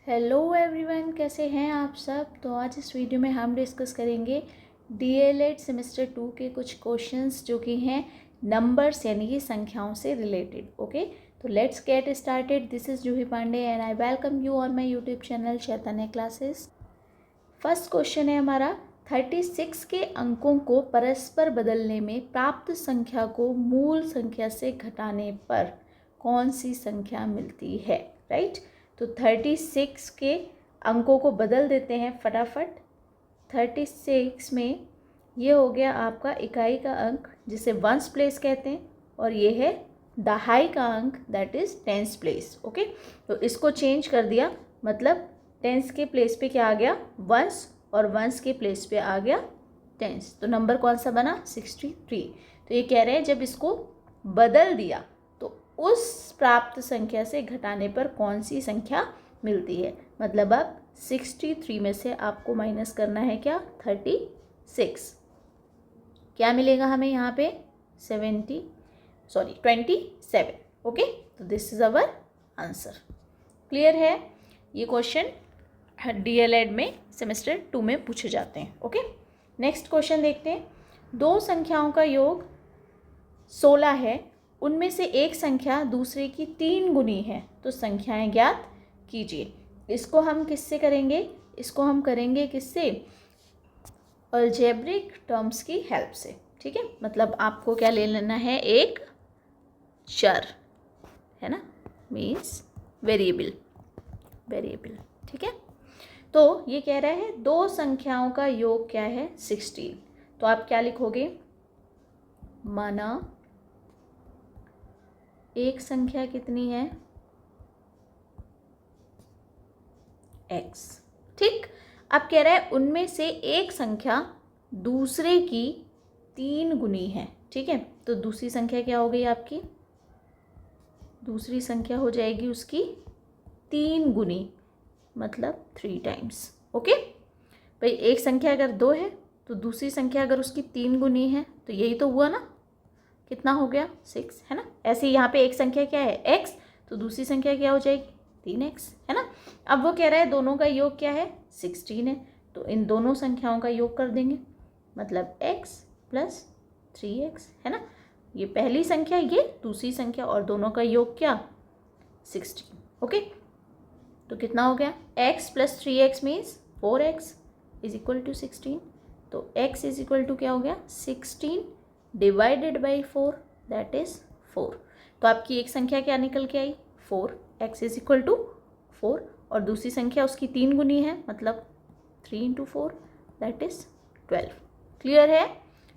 Hello everyone, कैसे हैं आप सब। तो आज इस वीडियो में हम डिस्कस करेंगे डीएलएड सेमेस्टर 2 के कुछ क्वेश्चंस जो कि हैं नंबर्स यानी कि संख्याओं से रिलेटेड। ओके, तो let's get started. This is Juhi Pandey and I welcome you on my YouTube channel Chaitanya Classes. First question है हमारा, 36 के अंकों को परस्पर बदलने में प्राप्त संख्या को मूल संख्या से घटाने पर कौन सी संख्या मिलती है। राइट, तो 36 के अंकों को बदल देते हैं फटाफट। 36 में ये हो गया आपका इकाई का अंक जिसे वंस प्लेस कहते हैं, और ये है दहाई का अंक that is tens place. Okay, तो इसको चेंज कर दिया, मतलब टेंस के प्लेस पे क्या आ गया, वंस, और वंस के प्लेस पे आ गया टेंस। तो नंबर कौन सा बना, 63। तो ये कह रहे हैं जब इसको बदल दिया तो उस प्राप्त संख्या से घटाने पर कौन सी संख्या मिलती है। मतलब अब 63 में से आपको माइनस करना है क्या, 36। क्या मिलेगा हमें यहाँ पे, 27। ओके, तो this is our answer. Clear है, ये क्वेश्चन डीएलएड में सेमेस्टर 2 में पूछे जाते हैं। ओके, नेक्स्ट क्वेश्चन देखते हैं। दो संख्याओं का योग 16 है, उनमें से एक संख्या दूसरे की 3 गुनी है, तो संख्याएं ज्ञात कीजिए। इसको हम किससे करेंगे, इसको हम करेंगे किससे, अलजेब्रिक टर्म्स की हेल्प से। ठीक है, मतलब आपको क्या ले लेना है, एक चर है ना, मीन्स वेरिएबल। ठीक है, तो ये कह रहा है दो संख्याओं का योग क्या है, 16। तो आप क्या लिखोगे, माना एक संख्या कितनी है, x। ठीक, अब कह रहा है उनमें से एक संख्या दूसरे की 3 गुनी है। ठीक है, तो दूसरी संख्या क्या हो गई आपकी, दूसरी संख्या हो जाएगी उसकी 3 गुनी, मतलब 3 टाइम्स। ओके भाई, एक संख्या अगर 2 है तो दूसरी संख्या अगर उसकी 3 गुनी है, तो यही तो हुआ ना, कितना हो गया, 6 है ना। ऐसे ही यहाँ पे एक संख्या क्या है, x, तो दूसरी संख्या क्या हो जाएगी, 3x है ना। अब वो कह रहा है दोनों का योग क्या है, 16 है, तो इन दोनों संख्याओं का योग कर देंगे, मतलब x प्लस 3x है ना। ये पहली संख्या, ये दूसरी संख्या, और दोनों का योग क्या, 16। ओके, तो कितना हो गया, x plus 3x means 4x is equal to 16। तो x इज इक्वल टू क्या हो गया, 16 डिवाइडेड बाई 4 दैट इज 4। तो आपकी एक संख्या क्या निकल के आई, 4, x इज इक्वल टू 4, और दूसरी संख्या उसकी 3 गुनी है, मतलब 3 इंटू 4 दैट इज 12। क्लियर है।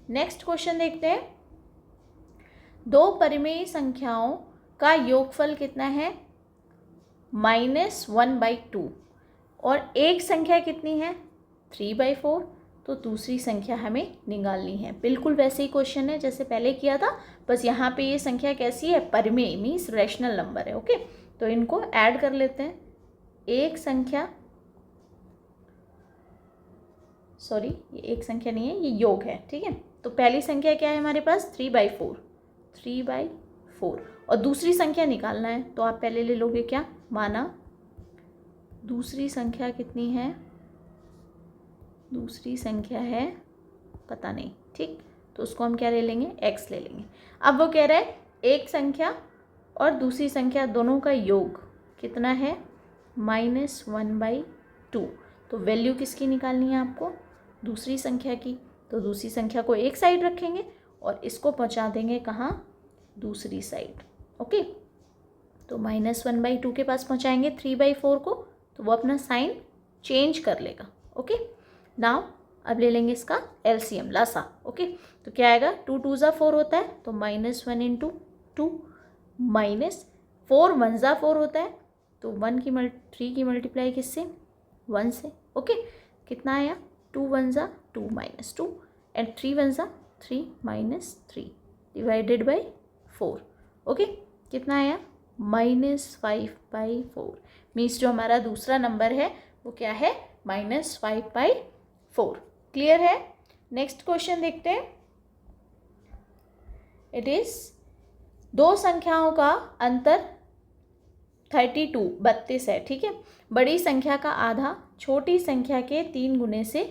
नेक्स्ट क्वेश्चन देखते हैं। दो परिमेय संख्याओं का योगफल कितना है, -1/2, और एक संख्या कितनी है, 3/4, तो दूसरी संख्या हमें निकालनी है। बिल्कुल वैसे ही क्वेश्चन है जैसे पहले किया था, बस यहाँ पे ये संख्या कैसी है, परिमेय मीन्स रैशनल नंबर है। ओके, तो इनको ऐड कर लेते हैं। एक संख्या, सॉरी ये एक संख्या नहीं है, ये योग है। ठीक है, तो पहली संख्या क्या है हमारे पास, 3/4, और दूसरी संख्या निकालना है, तो आप पहले ले लोगे क्या, माना दूसरी संख्या कितनी है, दूसरी संख्या है पता नहीं। ठीक, तो उसको हम क्या ले लेंगे, x ले लेंगे। अब वो कह रहा है एक संख्या और दूसरी संख्या दोनों का योग कितना है, -1/2। तो वैल्यू किसकी निकालनी है आपको, दूसरी संख्या की। तो दूसरी संख्या को एक साइड रखेंगे और इसको पहुंचा देंगे कहाँ, दूसरी साइड। ओके, तो -1/2 के पास पहुंचाएंगे 3/4 को, तो वो अपना साइन चेंज कर लेगा। ओके, नाउ अब ले लेंगे इसका एलसीएम, लासा। ओके, तो क्या आएगा, 2 2 ज़ा 4 होता है, तो -1 इंटू 2, -4 1 ज़ा 4 होता है, तो 3 की मल्टीप्लाई किससे, 1 से। ओके, कितना आया, 2 1 ज़ा 2 -2, एंड 3 1 ज़ा 3 -3 डिवाइडेड बाई 4। ओके, कितना आया, -5/4, मीन्स जो हमारा दूसरा नंबर है वो क्या है, -5/4। क्लियर है। नेक्स्ट क्वेश्चन देखते हैं। इट इज दो संख्याओं का अंतर 32 32 है, ठीक है। बड़ी संख्या का आधा छोटी संख्या के 3 गुने से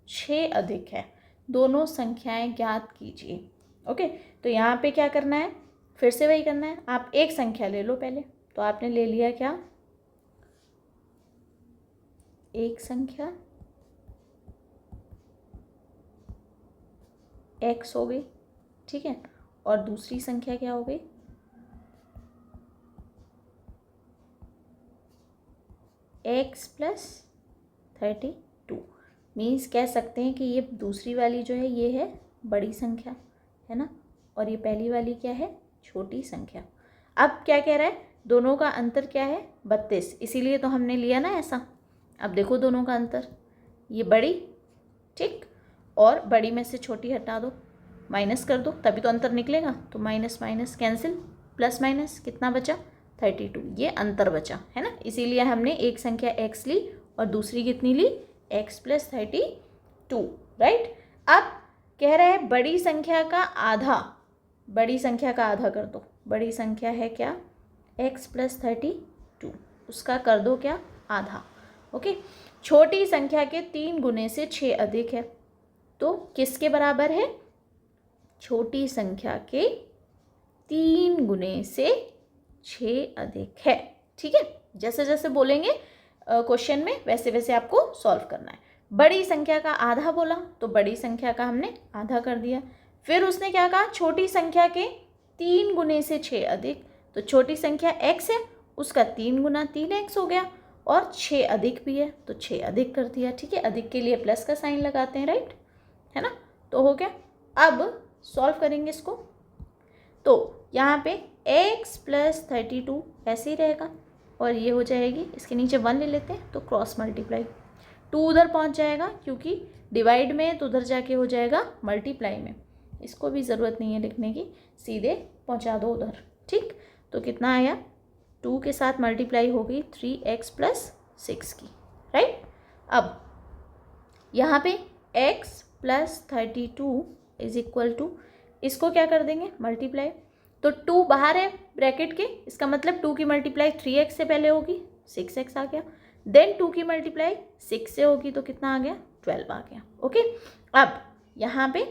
6 अधिक है, दोनों संख्याएं ज्ञात कीजिए। ओके, तो यहाँ पे क्या करना है, फिर से वही करना है। आप एक संख्या ले लो पहले, तो आपने ले लिया क्या, एक संख्या x हो गई, ठीक है, और दूसरी संख्या क्या हो गई, x प्लस 32। मीन्स कह सकते हैं कि ये दूसरी वाली जो है ये है बड़ी संख्या, है ना, और ये पहली वाली क्या है, छोटी संख्या। अब क्या कह रहा है, दोनों का अंतर क्या है, 32, इसीलिए तो हमने लिया ना ऐसा। अब देखो दोनों का अंतर, ये बड़ी, ठीक, और बड़ी में से छोटी हटा दो, माइनस कर दो, तभी तो अंतर निकलेगा। तो minus minus cancel, plus minus कितना बचा, 32, ये अंतर बचा, है ना। इसीलिए हमने एक संख्या x ली और दूसरी कितनी ली, x प्लस 32, राइट। अब कह रहा है बड़ी संख्या का आधा, बड़ी संख्या का आधा कर दो। बड़ी संख्या है क्या, x प्लस 32, उसका कर दो क्या, आधा। ओके, छोटी संख्या के 3 गुने से 6 अधिक है, तो किसके बराबर है, छोटी संख्या के 3 गुने से 6 अधिक है, ठीक है। जैसे जैसे बोलेंगे क्वेश्चन में वैसे वैसे आपको सॉल्व करना है। बड़ी संख्या का आधा बोला तो बड़ी संख्या का हमने आधा कर दिया। फिर उसने क्या कहा, छोटी संख्या के 3 गुने से 6 अधिक, तो छोटी संख्या x है, उसका 3 गुना 3x हो गया, और 6 अधिक भी है तो 6 अधिक कर दिया, ठीक है। अधिक के लिए प्लस का साइन लगाते हैं, राइट, है ना। तो हो गया। अब सॉल्व करेंगे इसको, तो यहाँ पे x प्लस 32 ऐसे ही रहेगा, और ये हो जाएगी, इसके नीचे 1 ले लेते हैं तो क्रॉस मल्टीप्लाई, 2 उधर पहुँच जाएगा क्योंकि डिवाइड में, तो उधर जाके हो जाएगा मल्टीप्लाई में। इसको भी ज़रूरत नहीं है लिखने की, सीधे पहुँचा दो उधर, ठीक। तो कितना आया, 2 के साथ मल्टीप्लाई हो गई 3x प्लस 6 की, राइट। अब यहाँ पे x plus 32 is equal to, इसको क्या कर देंगे, मल्टीप्लाई। तो 2 बाहर है ब्रैकेट के, इसका मतलब 2 की मल्टीप्लाई 3x से पहले होगी, 6x आ गया। देन 2 की मल्टीप्लाई 6 से होगी तो कितना आ गया, 12 आ गया। ओके, अब यहाँ पे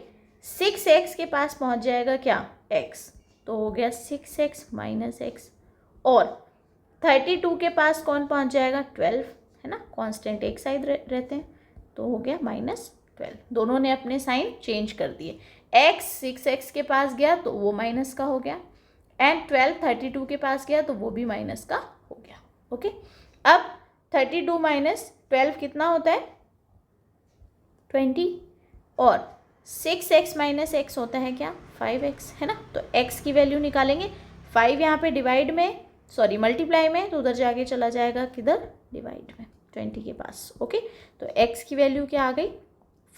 6x के पास पहुँच जाएगा क्या, x, तो हो गया 6x माइनस x, और 32 के पास कौन पहुँच जाएगा, 12, है ना, कांस्टेंट एक साइड रहते हैं, तो हो गया -12। दोनों ने अपने साइन चेंज कर दिए, x 6x के पास गया तो वो माइनस का हो गया, एंड 12 32 के पास गया तो वो भी माइनस का हो गया। ओके, अब 32 माइनस 12 कितना होता है, 20, और 6x माइनस x होता है क्या, 5x, है ना। तो x की वैल्यू निकालेंगे, 5 यहाँ पे डिवाइड में, सॉरी मल्टीप्लाई में, तो उधर जाके चला जाएगा किधर, डिवाइड में, 20 के पास। ओके, तो x की वैल्यू क्या आ गई,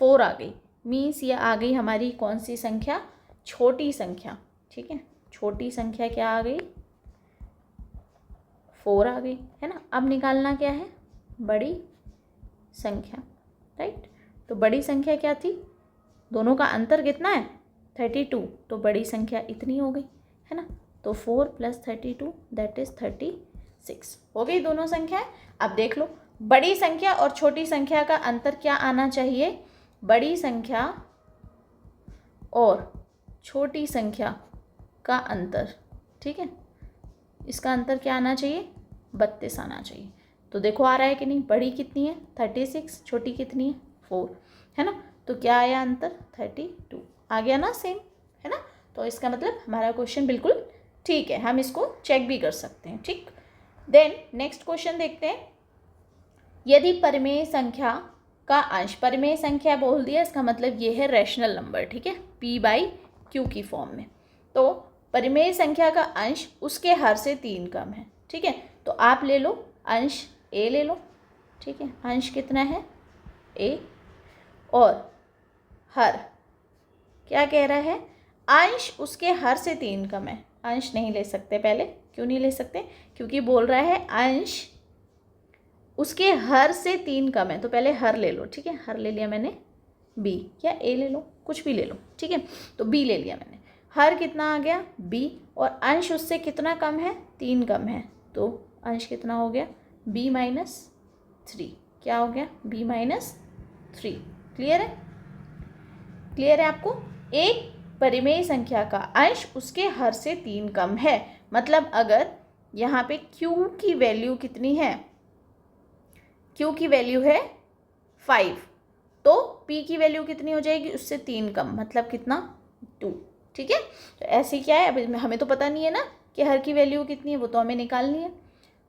4 आ गई। मीन्स ये आ गई हमारी कौन सी संख्या, छोटी संख्या, ठीक है। छोटी संख्या क्या आ गई, 4 आ गई, है ना। अब निकालना क्या है, बड़ी संख्या, राइट। तो बड़ी संख्या क्या थी, दोनों का अंतर कितना है, 32, तो बड़ी संख्या इतनी हो गई, है ना। तो 4 प्लस 32 दैट इज 36 हो गई दोनों संख्याएं। अब देख लो, बड़ी संख्या और छोटी संख्या का अंतर क्या आना चाहिए, बड़ी संख्या और छोटी संख्या का अंतर, ठीक है, इसका अंतर क्या आना चाहिए, 32 आना चाहिए। तो देखो आ रहा है कि नहीं, बड़ी कितनी है 36, छोटी कितनी है 4, है ना। तो क्या आया अंतर, 32 आ गया ना, सेम, है ना। तो इसका मतलब हमारा क्वेश्चन बिल्कुल ठीक है, हम इसको चेक भी कर सकते हैं, ठीक। देन नेक्स्ट क्वेश्चन देखते हैं, यदि परिमेय संख्या का अंश, परिमेय संख्या बोल दिया, इसका मतलब ये है रैशनल नंबर, ठीक है, p/q की फॉर्म में। तो परिमेय संख्या का अंश उसके हर से 3 कम है, ठीक है। तो आप ले लो अंश a ले लो, ठीक है, अंश कितना है a, और हर क्या कह रहा है, अंश उसके हर से 3 कम है। अंश नहीं ले सकते पहले, क्यों नहीं ले सकते, क्योंकि बोल रहा है अंश उसके हर से 3 कम है, तो पहले हर ले लो, ठीक है। हर ले लिया मैंने b, या a ले लो, कुछ भी ले लो, ठीक है। तो b ले लिया मैंने, हर कितना आ गया b, और अंश उससे कितना कम है, 3 कम है, तो अंश कितना हो गया b-3, क्या हो गया b-3। क्लियर है? क्लियर है आपको? एक परिमेय संख्या का अंश उसके हर से 3 कम है, मतलब अगर यहाँ पे q की वैल्यू कितनी है, q की वैल्यू है 5, तो p की वैल्यू कितनी हो जाएगी, उससे 3 कम, मतलब कितना 2। ठीक है, तो ऐसे क्या है, अब हमें तो पता नहीं है ना कि हर की वैल्यू कितनी है, वो तो हमें निकालनी है।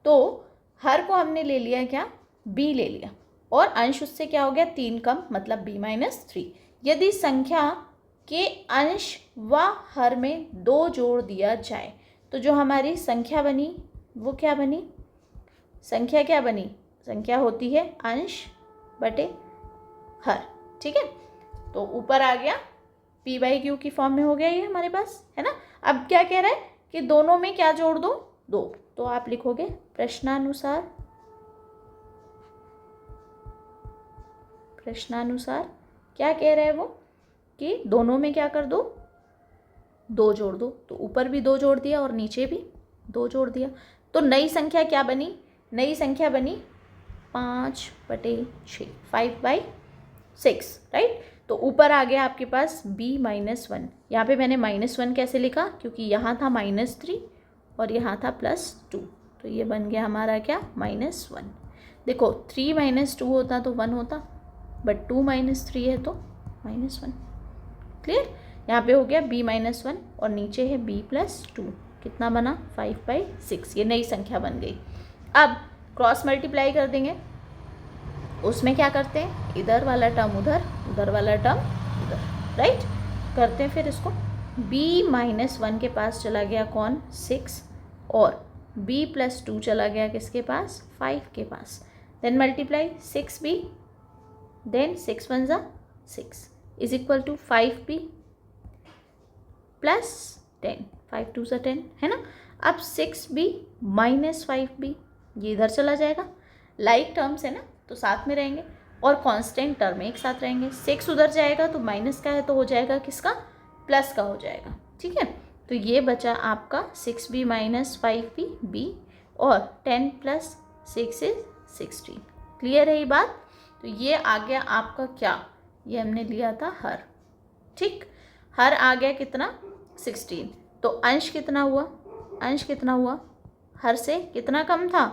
तो हर को हमने ले लिया क्या, b ले लिया, और अंश उससे क्या हो गया 3 कम, मतलब b-3। यदि संख्या के अंश व हर में 2 जोड़ दिया जाए तो जो हमारी संख्या बनी वो क्या बनी, संख्या क्या बनी, संख्या होती है अंश बटे हर। ठीक है, तो ऊपर आ गया p/q की फॉर्म में हो गया ये हमारे पास, है ना। अब क्या कह रहा है कि दोनों में क्या जोड़ दो, 2, तो आप लिखोगे प्रश्नानुसार, प्रश्नानुसार क्या कह रहा है वो कि दोनों में क्या कर दो, 2 जोड़ दो। तो ऊपर भी 2 जोड़ दिया और नीचे भी 2 जोड़ दिया, तो नई संख्या क्या बनी, नई संख्या बनी 5/6, 5/6, राइट। तो ऊपर आ गया आपके पास b-1। यहाँ पे मैंने -1 कैसे लिखा, क्योंकि यहाँ था -3 और यहाँ था +2, तो ये बन गया हमारा क्या -1। देखो 3 - 2 होता तो 1 होता, बट 2 - 3 है तो -1। क्लियर? यहाँ पे हो गया b-1 और नीचे है b+2, कितना बना 5/6, ये नई संख्या बन गई। अब क्रॉस मल्टीप्लाई कर देंगे, उसमें क्या करते हैं, इधर वाला टर्म उधर, उधर वाला टर्म उधर, राइट। करते हैं फिर इसको, b-1 के पास चला गया कौन, 6, और b+2 चला गया किसके पास, 5 के पास। देन मल्टीप्लाई 6b, देन 6 1 ज़ा 6 is equal to 5b plus 10, 5 2 ज़ा 10, है ना। अब 6b - 5b, ये इधर चला जाएगा, लाइक टर्म्स है ना तो साथ में रहेंगे, और कांस्टेंट टर्म एक साथ रहेंगे। 6 उधर जाएगा तो माइनस का है तो हो जाएगा किसका, प्लस का हो जाएगा। ठीक है, तो ये बचा आपका 6b - 5b b, और 10 + 6 इज 16। क्लियर है ये बात? तो ये आ गया आपका क्या, ये हमने लिया था हर। ठीक, हर आ गया कितना 16, तो अंश कितना हुआ, अंश कितना हुआ, हर से कितना कम था,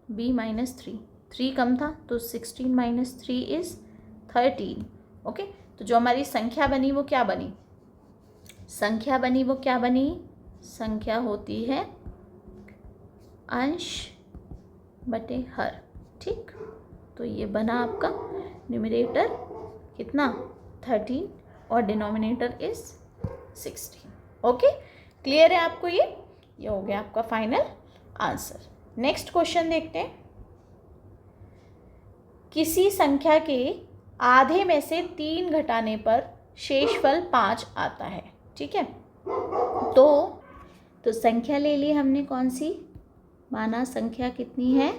b-3, 3 कम था, तो 16 - 3 इज 13। ओके, तो जो हमारी संख्या बनी वो क्या बनी, संख्या बनी वो क्या बनी, संख्या होती है अंश बटे हर। ठीक, तो ये बना आपका न्यूमरेटर कितना 13 और डिनोमिनेटर इज 16। ओके, क्लियर है आपको? ये हो गया आपका फाइनल आंसर। नेक्स्ट क्वेश्चन देखते हैं। किसी संख्या के आधे में से 3 घटाने पर शेषफल 5 आता है। ठीक है, तो संख्या ले ली हमने कौन सी, माना संख्या कितनी है,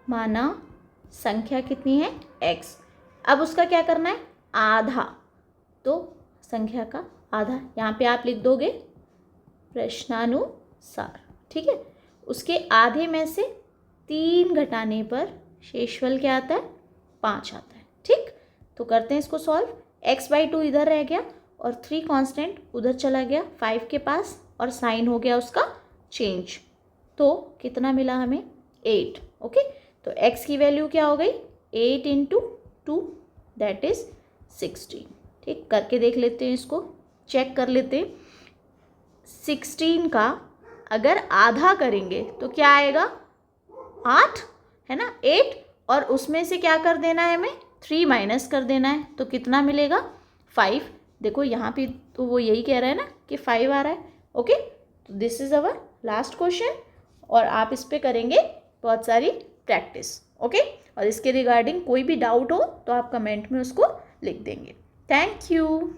माना संख्या कितनी है x। अब उसका क्या करना है, आधा, तो संख्या का आधा यहाँ पे आप लिख दोगे प्रश्नानुसार। ठीक है, उसके आधे में से 3 घटाने पर शेषफल क्या आता है, 5 आता है। ठीक, तो करते हैं इसको सॉल्व। x/2 इधर रह गया और 3 कांस्टेंट उधर चला गया 5 के पास, और साइन हो गया उसका चेंज, तो कितना मिला हमें 8। ओके, तो x की वैल्यू क्या हो गई, 8 × 2 दैट इज 16। ठीक, करके देख लेते हैं, इसको चेक कर लेते हैं। 16 का अगर आधा करेंगे तो क्या आएगा, 8 है ना, 8, और उसमें से क्या कर देना है हमें, 3 माइनस कर देना है, तो कितना मिलेगा 5। देखो यहाँ पे तो वो यही कह रहा है ना कि 5 आ रहा है। ओके, तो this is our last question, और आप इस पे करेंगे बहुत सारी प्रैक्टिस। ओके, और इसके रिगार्डिंग कोई भी डाउट हो तो आप कमेंट में उसको लिख देंगे। Thank you.